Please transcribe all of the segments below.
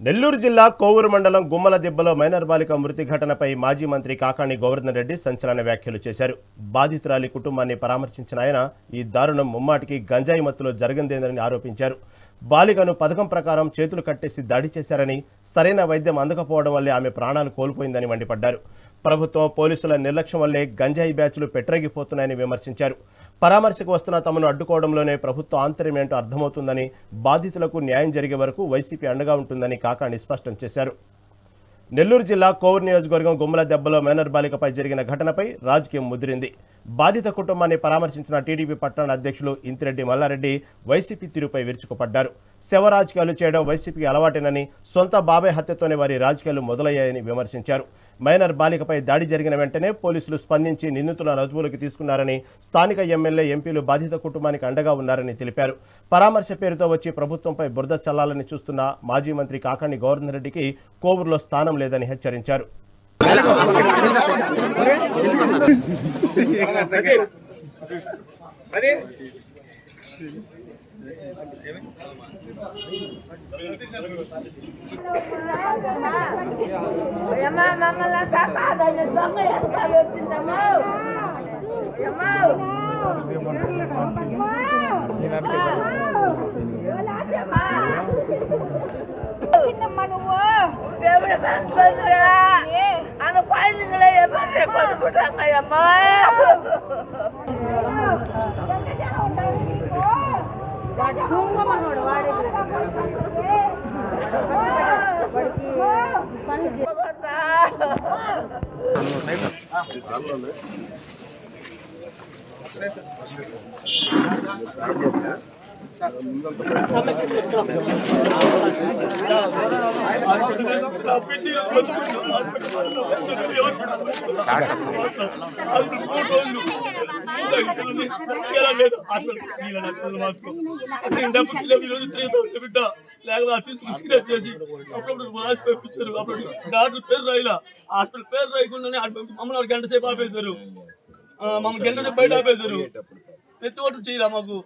నెల్లూరు జిల్లా కోవూరు మండలం గుమ్మల దెబ్బలో మైనర్ బాలిక మృతి ఘటనపై మాజీ మంత్రి కాకాణి గోవర్ధన్ రెడ్డి సంచలన వ్యాఖ్యలు చేశారు. బాధితురాలి కుటుంబాన్ని పరామర్శించిన ఆయన ఈ దారుణం ముమ్మాటికి గంజాయి మత్తులో జరిగిందేనని ఆరోపించారు. బాలికను పథకం ప్రకారం చేతులు కట్టేసి దాడి చేశారని, సరైన వైద్యం అందకపోవడం వల్లే ఆమె ప్రాణాలు కోల్పోయిందని మండిపడ్డారు. ప్రభుత్వం పోలీసుల నిర్లక్ష్యం వల్లే గంజాయి బ్యాచ్లు పెట్టరేగిపోతున్నాయని విమర్శించారు. పరామర్శకు వస్తున్న తమను అడ్డుకోవడంలోనే ప్రభుత్వ ఆంతర్యం ఏంటో అర్థమవుతుందని, బాధితులకు న్యాయం జరిగే వరకు వైసీపీ అండగా ఉంటుందని కాకాణి స్పష్టం చేశారు. నెల్లూరు జిల్లా కోవూరు నియోజకవర్గం గుమ్మల దెబ్బలో మైనర్ బాలికపై జరిగిన ఘటనపై రాజకీయం ముదిరింది. బాధిత కుటుంబాన్ని పరామర్శించిన టీడీపీ పట్టణ అధ్యక్షులు ఇంతిరెడ్డి మల్లారెడ్డి వైసీపీ తీరుపై విరుచుకుపడ్డారు. శవ రాజకీయాలు చేయడం వైసీపీకి అలవాటేనని, సొంత బాబాయ్ హత్యతోనే వారి రాజకీయాలు మొదలయ్యాయని విమర్శించారు. మైనర్ బాలికపై దాడి జరిగిన వెంటనే పోలీసులు స్పందించి నిందితుల అదుపులోకి తీసుకున్నారని, స్థానిక ఎమ్మెల్యే, ఎంపీలు బాధిత కుటుంబానికి అండగా ఉన్నారని తెలిపారు. పరామర్శ పేరుతో వచ్చి ప్రభుత్వంపై బురద చల్లాలని చూస్తున్న మాజీ మంత్రి కాకాణి గోవర్ధన్ రెడ్డికి కోవూరులో స్థానం లేదని హెచ్చరించారు. చేసి అప్పుడు రాసి పంపించారు. అప్పుడు డాక్టర్ పేరు రాయిలా, హాస్పిటల్ పేరు రాయకుండానే మమ్మల్ని గంట సేపు ఆపేశారు. మమ్మల్ని గంట సేపు బయట ఆపేశారు. ప్రతి ఒక్కటి చేయరా మాకు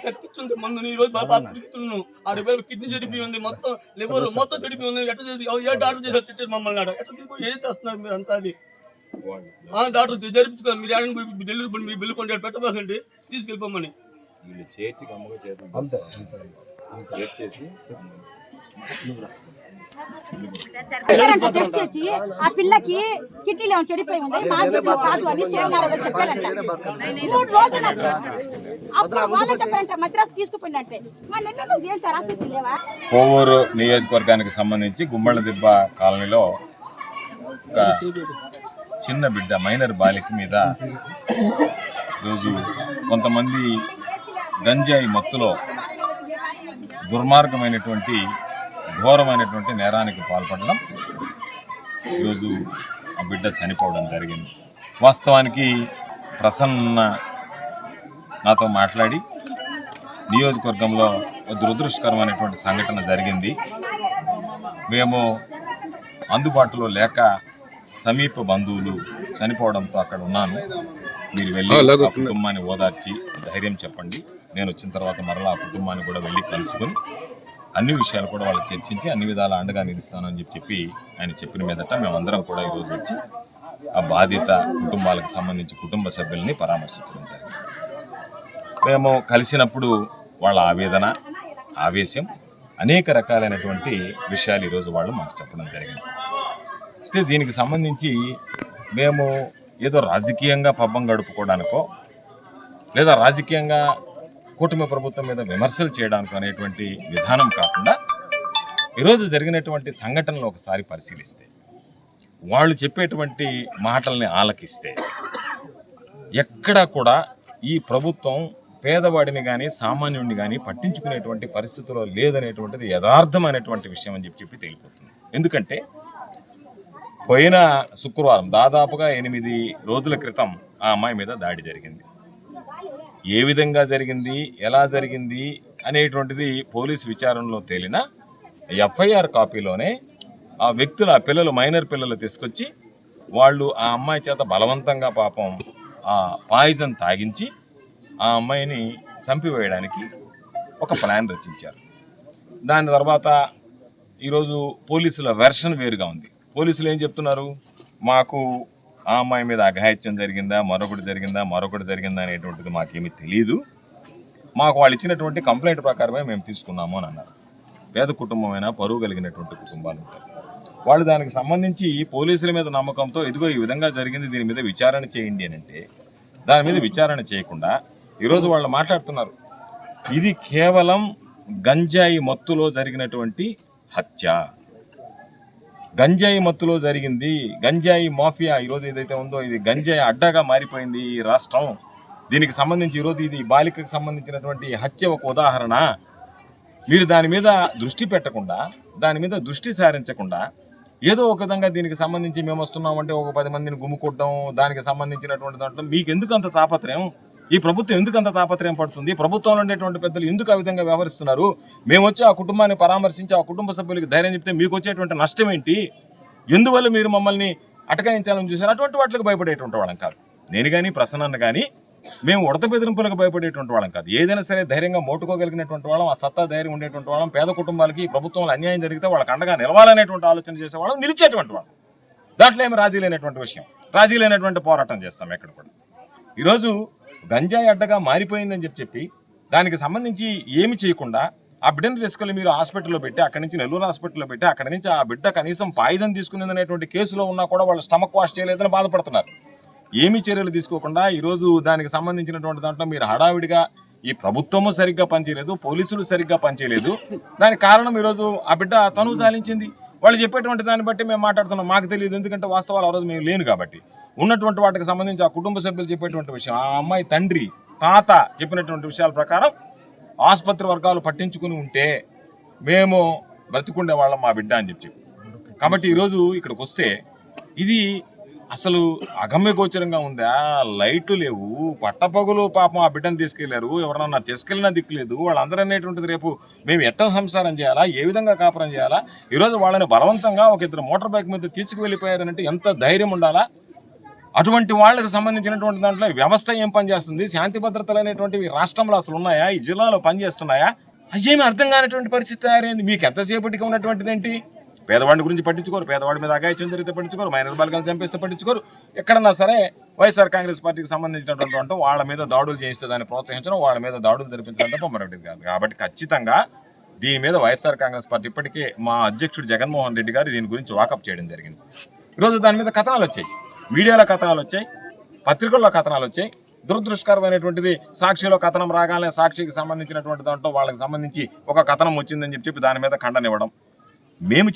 కత్తిచ్చుంది మందు. ఈ రోజు బాగా తిరుగుతున్నాను. ఆడ కిడ్నీ చెడిపోయి ఉంది, మొత్తం లివర్ మొత్తం చెడిపోయి ఉంది. ఎట్లా ఏ డాక్టర్ చేశారు తిట్టారు మమ్మల్ని. ఆడ ఎట్లా ఏం చేస్తున్నారు మీరు అంతా? అది డాక్టర్ జరిపించుకోవాలి. మీరు ఆడని నెల్లూరు మీరు బిల్లు కొంటే పెట్టబాకండి, తీసుకెళ్ళిపోమని. టెస్ట్ చేసి ఆ పిల్లకి కిడ్నీలో చెడిపోయి ఉంది, హాస్పిటల్ కాదు అని చెప్పారంట. 3 రోజులు అప్పుడు వాళ్ళే చెప్పారంట మద్రాసు తీసుకుపోయిందంటే. మా నెల్లూరులో ఏం సార్ హాస్పిటల్ లేవా? కోవూరు నియోజకవర్గానికి సంబంధించి గుమ్మల దిబ్బ కాలనీలో ఒక చిన్న బిడ్డ మైనర్ బాలిక మీద ఈరోజు కొంతమంది గంజాయి మత్తులో దుర్మార్గమైనటువంటి ఘోరమైనటువంటి నేరానికి పాల్పడడం, ఈరోజు ఆ బిడ్డ చనిపోవడం జరిగింది. వాస్తవానికి ప్రసన్న నాతో మాట్లాడి నియోజకవర్గంలో దురదృష్టకరమైనటువంటి సంఘటన జరిగింది, మేము అందుబాటులో లేక సమీప బంధువులు చనిపోవడంతో అక్కడ ఉన్నాను, మీరు వెళ్ళి ఆ కుటుంబాన్ని ఓదార్చి ధైర్యం చెప్పండి, నేను వచ్చిన తర్వాత మరలా ఆ కుటుంబాన్ని కూడా వెళ్ళి కలుసుకొని అన్ని విషయాలు కూడా వాళ్ళు చర్చించి అన్ని విధాల అండగా నిలుస్తానని చెప్పి ఆయన చెప్పిన మీదట మేమందరం కూడా ఈరోజు వచ్చి ఆ బాధిత కుటుంబాలకు సంబంధించి కుటుంబ సభ్యుల్ని పరామర్శించడం జరిగింది. మేము కలిసినప్పుడు వాళ్ళ ఆవేదన, ఆవేశం, అనేక రకాలైనటువంటి విషయాలు ఈరోజు వాళ్ళు మాకు చెప్పడం జరిగింది. అయితే దీనికి సంబంధించి మేము ఏదో రాజకీయంగా పబ్బం గడుపుకోవడానికో లేదా రాజకీయంగా కూటమి ప్రభుత్వం మీద విమర్శలు చేయడానికి అనేటువంటి విధానం కాకుండా ఈరోజు జరిగినటువంటి సంఘటనలు ఒకసారి పరిశీలిస్తే, వాళ్ళు చెప్పేటువంటి మాటల్ని ఆలకిస్తే ఎక్కడా కూడా ఈ ప్రభుత్వం పేదవాడిని కానీ సామాన్యుడిని కానీ పట్టించుకునేటువంటి పరిస్థితిలో లేదనేటువంటిది యథార్థమైనటువంటి విషయం అని చెప్పి తేలిపోతుంది. ఎందుకంటే పోయిన శుక్రవారం దాదాపుగా 8 రోజుల క్రితం ఆ అమ్మాయి మీద దాడి జరిగింది. ఏ విధంగా జరిగింది, ఎలా జరిగింది అనేటువంటిది పోలీసు విచారణలో తేలిన ఎఫ్ఐఆర్ కాపీలోనే ఆ వ్యక్తులు, ఆ పిల్లలు, మైనర్ పిల్లలు తీసుకొచ్చి వాళ్ళు ఆ అమ్మాయి చేత బలవంతంగా పాపం ఆ పాయిజన్ తాగించి ఆ అమ్మాయిని చంపివేయడానికి ఒక ప్లాన్ రచించారు. దాని తర్వాత ఈరోజు పోలీసుల వెర్షన్ వేరుగా ఉంది. పోలీసులు ఏం చెప్తున్నారు, మాకు ఆ అమ్మాయి మీద అఘాయిత్యం జరిగిందా, మరొకటి జరిగిందా అనేటువంటిది మాకేమీ తెలియదు, మాకు వాళ్ళు ఇచ్చినటువంటి కంప్లైంట్ ప్రకారమే మేము తీసుకున్నాము అని అన్నారు. పేద కుటుంబమైనా పరువు కలిగినటువంటి కుటుంబాలు ఉంటాయి. వాళ్ళు దానికి సంబంధించి పోలీసుల మీద నమ్మకంతో ఇదిగో ఈ విధంగా జరిగింది, దీని మీద విచారణ చేయండి అని అంటే దాని మీద విచారణ చేయకుండా ఈరోజు వాళ్ళు మాట్లాడుతున్నారు ఇది కేవలం గంజాయి మత్తులో జరిగినటువంటి హత్య, గంజాయి మత్తులో జరిగింది, గంజాయి మాఫియా ఈరోజు ఏదైతే ఉందో ఇది గంజాయి అడ్డాగా మారిపోయింది ఈ రాష్ట్రం. దీనికి సంబంధించి ఈరోజు ఇది బాలికకు సంబంధించినటువంటి హత్య ఒక ఉదాహరణ. మీరు దాని మీద దృష్టి పెట్టకుండా, దాని మీద దృష్టి సారించకుండా ఏదో ఒక విధంగా దీనికి సంబంధించి మేము వస్తున్నామంటే ఒక 10 మందిని గుమ్ముకొట్టడం, దానికి సంబంధించినటువంటి దాంట్లో మీకు ఎందుకు అంత తాపత్రయం, ఈ ప్రభుత్వం ఎందుకు అంత తాపత్రయం పడుతుంది, ప్రభుత్వంలో ఉండేటువంటి పెద్దలు ఎందుకు ఆ విధంగా వ్యవహరిస్తున్నారు, మేము వచ్చి ఆ కుటుంబాన్ని పరామర్శించి ఆ కుటుంబ సభ్యులకి ధైర్యం చెప్తే మీకు వచ్చేటువంటి నష్టం ఏంటి, ఎందువల్ల మీరు మమ్మల్ని అటకాయించాలని చూసారు, అటువంటి వాటికి భయపడేటువంటి వాళ్ళం కాదు. నేను కానీ ప్రసన్న కానీ మేము ఉడత బెదిరింపులకు భయపడేటువంటి వాళ్ళం కాదు. ఏదైనా సరే ధైర్యంగా మోటుకోగలిగినటువంటి వాళ్ళం, ఆ సత్తా ధైర్యం ఉండేటువంటి వాళ్ళం, పేద కుటుంబాలకి ప్రభుత్వంలో అన్యాయం జరిగితే వాళ్ళకి అండగా నిలవాలనేటువంటి ఆలోచన చేసేవాళ్ళం, నిలిచేటువంటి వాళ్ళం. దాంట్లో ఏమి రాజీ లేనటువంటి విషయం, రాజీ లేనటువంటి పోరాటం చేస్తాం ఎక్కడ కూడా. ఈరోజు గంజాయి అడ్డగా మారిపోయిందని చెప్పి దానికి సంబంధించి ఏమి చేయకుండా ఆ బిడ్డను తీసుకెళ్ళి మీరు హాస్పిటల్లో పెట్టి, అక్కడి నుంచి నెల్లూరు హాస్పిటల్లో పెట్టి, అక్కడి నుంచి ఆ బిడ్డ కనీసం పాయిజన్ తీసుకునేదనేటువంటి కేసులో ఉన్నా కూడా వాళ్ళు స్టమక్ వాష్ చేయలేదని బాధపడుతున్నారు. ఏమి చర్యలు తీసుకోకుండా ఈరోజు దానికి సంబంధించినటువంటి దాంట్లో మీరు హడావిడిగా ఈ ప్రభుత్వము సరిగ్గా పనిచేయలేదు, పోలీసులు సరిగ్గా పనిచేయలేదు. దానికి కారణం ఈరోజు ఆ బిడ్డ తను చాలించింది. వాళ్ళు చెప్పేటువంటి దాన్ని బట్టి మేము మాట్లాడుతున్నాం, మాకు తెలియదు, ఎందుకంటే వాస్తవాలు ఆ రోజు మేము లేను కాబట్టి. ఉన్నటువంటి వాటికి సంబంధించి ఆ కుటుంబ సభ్యులు చెప్పేటువంటి విషయం, ఆ అమ్మాయి తండ్రి తాత చెప్పినటువంటి విషయాల ప్రకారం ఆసుపత్రి వర్గాలు పట్టించుకుని ఉంటే మేము బ్రతికుండే వాళ్ళం మా బిడ్డ అని చెప్పి. కాబట్టి ఈరోజు ఇక్కడికి వస్తే ఇది అసలు అగమ్య గోచరంగా ఉందా, లైట్లు లేవు, పట్టపగులు పాపం ఆ బిడ్డను తీసుకెళ్లారు, ఎవరన్నా తీసుకెళ్ళినా దిక్కులేదు. వాళ్ళందరూ అనేటువంటిది రేపు మేము ఎట్లా సంసారం చేయాలా, ఏ విధంగా కాపురం చేయాలా, ఈరోజు వాళ్ళని బలవంతంగా ఒక 2 మోటార్ బైక్ మీద తీసుకువెళ్ళిపోయారంటే ఎంత ధైర్యం ఉండాలా. అటువంటి వాళ్ళకి సంబంధించినటువంటి దాంట్లో వ్యవస్థ ఏం పనిచేస్తుంది, శాంతి భద్రతలు అనేటువంటివి రాష్ట్రంలో అసలు ఉన్నాయా, ఈ జిల్లాలో పనిచేస్తున్నాయా, అయ్యేమి అర్థం కానటువంటి పరిస్థితి తయారైంది. మీకు ఎంతసేపటికి ఉన్నటువంటిది ఏంటి, పేదవాడిని గురించి పట్టించుకోరు, పేదవాడి మీద అఘాయిత్యం జరిగితే పట్టించుకోరు, మైనర్ బాలికలు చంపేస్తే పట్టించుకోరు. ఎక్కడన్నా సరే వైఎస్ఆర్ కాంగ్రెస్ పార్టీకి సంబంధించినటువంటి వాళ్ళ మీద దాడులు చేయిస్తే దాన్ని ప్రోత్సహించడం, వాళ్ళ మీద దాడులు జరిపించడం తప్ప మరొకటి కాదు. కాబట్టి ఖచ్చితంగా దీని మీద వైఎస్ఆర్ కాంగ్రెస్ పార్టీ ఇప్పటికే మా అధ్యక్షుడు జగన్మోహన్ రెడ్డి గారు దీని గురించి వాకప్ చేయడం జరిగింది. ఈరోజు దాని మీద కథనాలు వచ్చాయి, మీడియాలో కథనాలు వచ్చాయి, పత్రికల్లో కథనాలు వచ్చాయి. దురదృష్టకరమైనటువంటిది సాక్షిలో కథనం రాగానే సాక్షికి సంబంధించినటువంటి దాంట్లో వాళ్ళకి సంబంధించి ఒక కథనం వచ్చిందని చెప్పి దాని మీద ఖండన ఇవ్వడం. మేము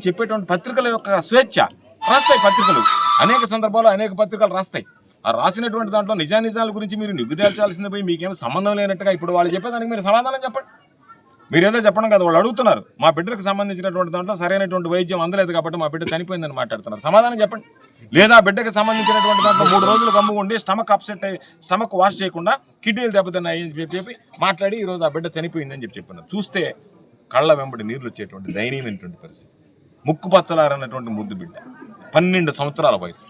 చెప్పేటువంటి పత్రికల యొక్క స్వేచ్ఛ, రాస్తాయి పత్రికలు, అనేక సందర్భాల్లో అనేక పత్రికలు రాస్తాయి. ఆ రాసినటువంటి దాంట్లో నిజానిజాల గురించి మీరు నిగ్గుదేల్చాల్సింది పోయి మీకేం సంబంధం లేనట్టుగా ఇప్పుడు వాళ్ళు చెప్పేదానికి మీరు సమాధానం చెప్పండి. మీరేదో చెప్పడం కదా, వాళ్ళు అడుగుతున్నారు మా బిడ్డకు సంబంధించినటువంటి దాంట్లో సరైనటువంటి వైద్యం అందలేదు కాబట్టి మా బిడ్డ చనిపోయిందని మాట్లాడుతున్నారు. సమాధానం చెప్పండి. లేదా బిడ్డకు సంబంధించినటువంటి దాంట్లో 3 రోజులు గమ్ముగుండి స్టమక్ వాష్ చేయకుండా కిడ్నీలు దెబ్బతిన్నాయి అని చెప్పి మాట్లాడి ఈరోజు ఆ బిడ్డ చనిపోయిందని చెప్పినారు. చూస్తే కళ్ళ వెంబడి నీళ్లు వచ్చేటువంటి దయనీయమైనటువంటి పరిస్థితి. ముక్కుపచ్చలారన్నటువంటి ముద్దు బిడ్డ, 12 సంవత్సరాల వయసు.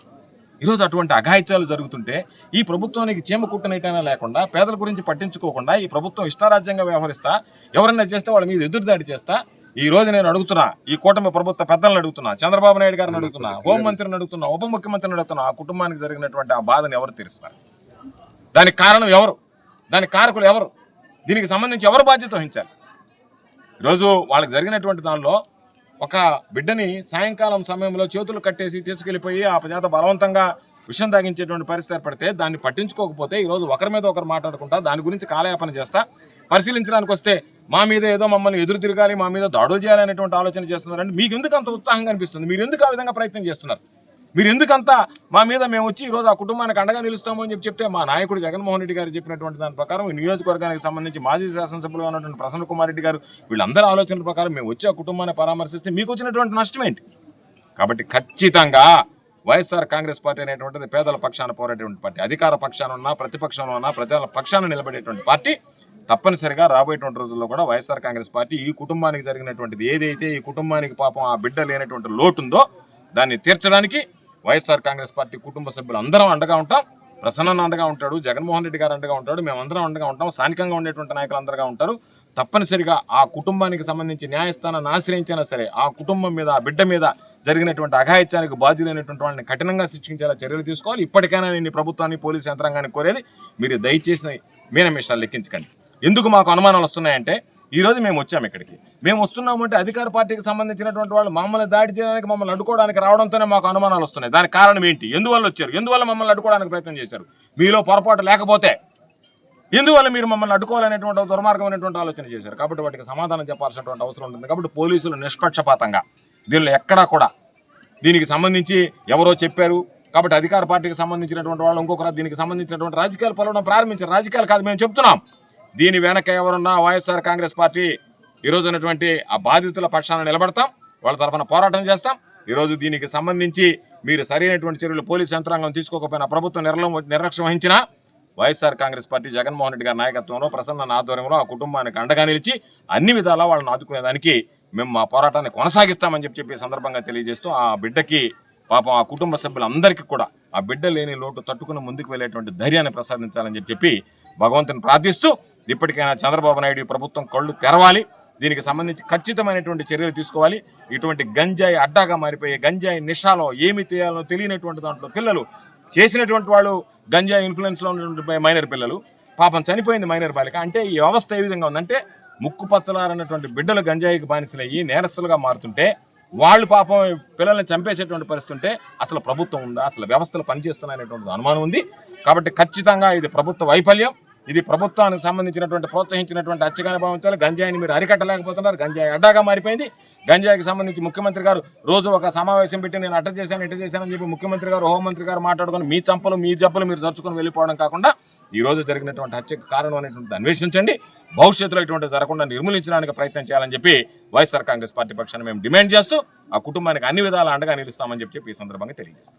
ఈరోజు అటువంటి అఘాయిత్యాలు జరుగుతుంటే ఈ ప్రభుత్వానికి చీమ కుట్టనైనా లేకుండా, పేదల గురించి పట్టించుకోకుండా ఈ ప్రభుత్వం ఇష్టారాజ్యంగా వ్యవహరిస్తా, ఎవరైనా చేస్తే వాళ్ళ మీద ఎదురుదాడి చేస్తా. ఈ రోజు నేను అడుగుతున్నా, ఈ కూటమి ప్రభుత్వ పెద్దలను అడుగుతున్నా, చంద్రబాబు నాయుడు గారిని అడుగుతున్నా, హోంమంత్రిని అడుగుతున్నా, ఉప ముఖ్యమంత్రిని అడుగుతున్నా, ఆ కుటుంబానికి జరిగినటువంటి ఆ బాధను ఎవరు తీరుస్తారు, దానికి కారణం ఎవరు, దానికి కారకులు ఎవరు, దీనికి సంబంధించి ఎవరు బాధ్యత వహించాలి. ఈరోజు వాళ్ళకి జరిగినటువంటి దానిలో ఒక బిడ్డని సాయంకాలం సమయంలో చేతులు కట్టేసి తీసుకెళ్లిపోయి ఆ చేత బలవంతంగా విషం తాగించేటువంటి పరిస్థితి ఏర్పడితే దాన్ని పట్టించుకోకపోతే ఈరోజు ఒకరి మీద ఒకరు మాట్లాడుకుంటా దాని గురించి కాలయాపన చేస్తా పరిశీలించడానికి వస్తే మా మీద ఏదో మమ్మల్ని ఎదురు తిరగాలి, మా మీద దాడులు చేయాలనేటువంటి ఆలోచన చేస్తున్నారంటే మీకు ఎందుకు అంత ఉత్సాహంగా అనిపిస్తుంది? మీరు ఎందుకు ఆ విధంగా ప్రయత్నం చేస్తున్నారు? మీరు ఎందుకంతా మా మీద మేము వచ్చి ఈరోజు ఆ కుటుంబానికి అండగా నిలుస్తాము అని చెప్తే మా నాయకుడు జగన్మోహన్ రెడ్డి గారు చెప్పినటువంటి దాని ప్రకారం ఈ నియోజకవర్గానికి సంబంధించి మాజీ శాసనసభ్యులుగా ఉన్నటువంటి ప్రసన్న కుమార్ రెడ్డి గారు వీళ్ళందరూ ఆలోచనల ప్రకారం మేము వచ్చి ఆ కుటుంబాన్ని పరామర్శిస్తే మీకు వచ్చినటువంటి నష్టం ఏంటి? కాబట్టి ఖచ్చితంగా వైఎస్ఆర్ కాంగ్రెస్ పార్టీ అనేటువంటిది పేదల పక్షాన పోరాటేటువంటి పార్టీ, అధికార పక్షాన ఉన్నా ప్రతిపక్షంలో ఉన్నా ప్రజల పక్షాన నిలబడేటువంటి పార్టీ. తప్పనిసరిగా రాబోయేటువంటి రోజుల్లో కూడా వైఎస్ఆర్ కాంగ్రెస్ పార్టీ ఈ కుటుంబానికి జరిగినటువంటిది ఏదైతే ఈ కుటుంబానికి పాపం ఆ బిడ్డ లేనటువంటి లోటు ఉందో దాన్ని తీర్చడానికి వైఎస్ఆర్ కాంగ్రెస్ పార్టీ కుటుంబ సభ్యులు అందరం అండగా ఉంటాం. ప్రసన్న అండగా ఉంటాడు, జగన్మోహన్ రెడ్డి గారు అండగా ఉంటాడు, మేమందరం అండగా ఉంటాం, స్థానికంగా ఉండేటువంటి నాయకులు అందరుగా ఉంటారు. తప్పనిసరిగా ఆ కుటుంబానికి సంబంధించి న్యాయస్థానాన్ని ఆశ్రయించినా సరే ఆ కుటుంబం మీద, ఆ బిడ్డ మీద జరిగినటువంటి అఘాయిత్యానికి బాధ్యులైనటువంటి వాళ్ళని కఠినంగా శిక్షించేలా చర్యలు తీసుకోవాలి. ఇప్పటికైనా నేను ప్రభుత్వాన్ని, పోలీసు యంత్రాంగాన్ని కోరేది, మీరు దయచేసి మీనమేషాలు లెక్కించకండి. ఎందుకు మాకు అనుమానాలు వస్తున్నాయంటే, ఈరోజు మేము వచ్చాము ఇక్కడికి. మేము వస్తున్నామంటే అధికార పార్టీకి సంబంధించినటువంటి వాళ్ళు మమ్మల్ని దాడి చేయడానికి, మమ్మల్ని అడ్డుకోవడానికి రావడంతోనే మాకు అనుమానాలు వస్తున్నాయి. దానికి కారణం ఏంటి? ఎందువల్ల వచ్చారు? ఎందువల్ల మమ్మల్ని అడ్డుకోవడానికి ప్రయత్నం చేశారు? మీలో పొరపాటు లేకపోతే ఎందువల్ల మీరు మమ్మల్ని అడ్డుకోవాలనేటువంటి దుర్మార్గమైనటువంటి ఆలోచన చేశారు? కాబట్టి వాటికి సమాధానం చెప్పాల్సినటువంటి అవసరం ఉంటుంది. కాబట్టి పోలీసులు నిష్పక్షపాతంగా దీనిలో ఎక్కడా కూడా దీనికి సంబంధించి ఎవరో చెప్పారు కాబట్టి అధికార పార్టీకి సంబంధించినటువంటి వాళ్ళు ఇంకొకరు దీనికి సంబంధించినటువంటి రాజకీయాలు పలవడం ప్రారంభించారు. రాజకీయాలు కాదు, మేము చెప్తున్నాం. దీని వెనక ఎవరున్నా వైఎస్ఆర్ కాంగ్రెస్ పార్టీ ఈరోజు ఉన్నటువంటి ఆ బాధితుల పక్షాన నిలబడతాం, వాళ్ళ తరఫున పోరాటం చేస్తాం. ఈరోజు దీనికి సంబంధించి మీరు సరైనటువంటి చర్యలు పోలీసు యంత్రాంగం తీసుకోకపోయినా, ప్రభుత్వం నిర్లక్ష్యం వహించినా వైఎస్ఆర్ కాంగ్రెస్ పార్టీ జగన్మోహన్ రెడ్డి గారి నాయకత్వంలో, ప్రసన్న ఆధ్వర్యంలో ఆ కుటుంబానికి అండగా నిలిచి అన్ని విధాలా వాళ్ళని ఆదుకునేదానికి మేము మా పోరాటాన్ని కొనసాగిస్తామని చెప్పి సందర్భంగా తెలియజేస్తూ, ఆ బిడ్డకి పాపం ఆ కుటుంబ సభ్యులందరికీ కూడా ఆ బిడ్డ లేని లోటు తట్టుకుని ముందుకు వెళ్ళేటువంటి ధైర్యాన్ని ప్రసాదించాలని చెప్పి భగవంతుని ప్రార్థిస్తూ, ఇప్పటికైనా చంద్రబాబు నాయుడు ప్రభుత్వం కళ్ళు తెరవాలి. దీనికి సంబంధించి ఖచ్చితమైనటువంటి చర్యలు తీసుకోవాలి. ఇటువంటి గంజాయి అడ్డాగా మారిపోయే గంజాయి నిషాలో ఏమి చేయాలో తెలియనటువంటి దాంట్లో పిల్లలు చేసినటువంటి వాళ్ళు గంజాయి ఇన్ఫ్లుయెన్స్లో ఉన్నటువంటి మైనర్ పిల్లలు, పాపం చనిపోయింది మైనర్ బాలిక. అంటే ఈ వ్యవస్థ ఏ విధంగా ఉందంటే, ముక్కు పచ్చలారన్నటువంటి బిడ్డలు గంజాయికి బానిసలయ్యి నేరస్తులుగా మారుతుంటే, వాళ్ళు పాపం పిల్లల్ని చంపేసేటువంటి పరిస్థితి ఉంటే అసలు ప్రభుత్వం ఉందా, అసలు వ్యవస్థలు పనిచేస్తున్నాయనేటువంటి అనుమానం ఉంది. కాబట్టి ఖచ్చితంగా ఇది ప్రభుత్వ వైఫల్యం. ఇది ప్రభుత్వానికి సంబంధించినటువంటి ప్రోత్సహించినటువంటి హత్యగానే భావించాలి. గంజాయిని మీరు అరికట్టలేకపోతున్నారు. గంజాయి అడ్డాగా మారిపోయింది. గంజాయికి సంబంధించి ముఖ్యమంత్రి గారు రోజు ఒక సమావేశం పెట్టి నేను అట్ట చేశాను, ఇట్ట చేశానని చెప్పి ముఖ్యమంత్రి గారు, హోంమంత్రి గారు మాట్లాడుకొని మీ చంపలు, మీ జబ్బలు మీరు చర్చుకొని వెళ్ళిపోవడం కాకుండా ఈ రోజు జరిగినటువంటి హత్యకు కారణం అనేటువంటి అన్వేషించండి. భవిష్యత్తులో ఇటువంటి జరగకుండా నిర్మూలించడానికి ప్రయత్నం చేయాలని చెప్పి వైఎస్ఆర్ కాంగ్రెస్ పార్టీ పక్షాన్ని మేము డిమాండ్ చేస్తూ ఆ కుటుంబానికి అన్ని విధాల అండగా నిలుస్తామని చెప్పి ఈ సందర్భంగా తెలియజేస్తాం.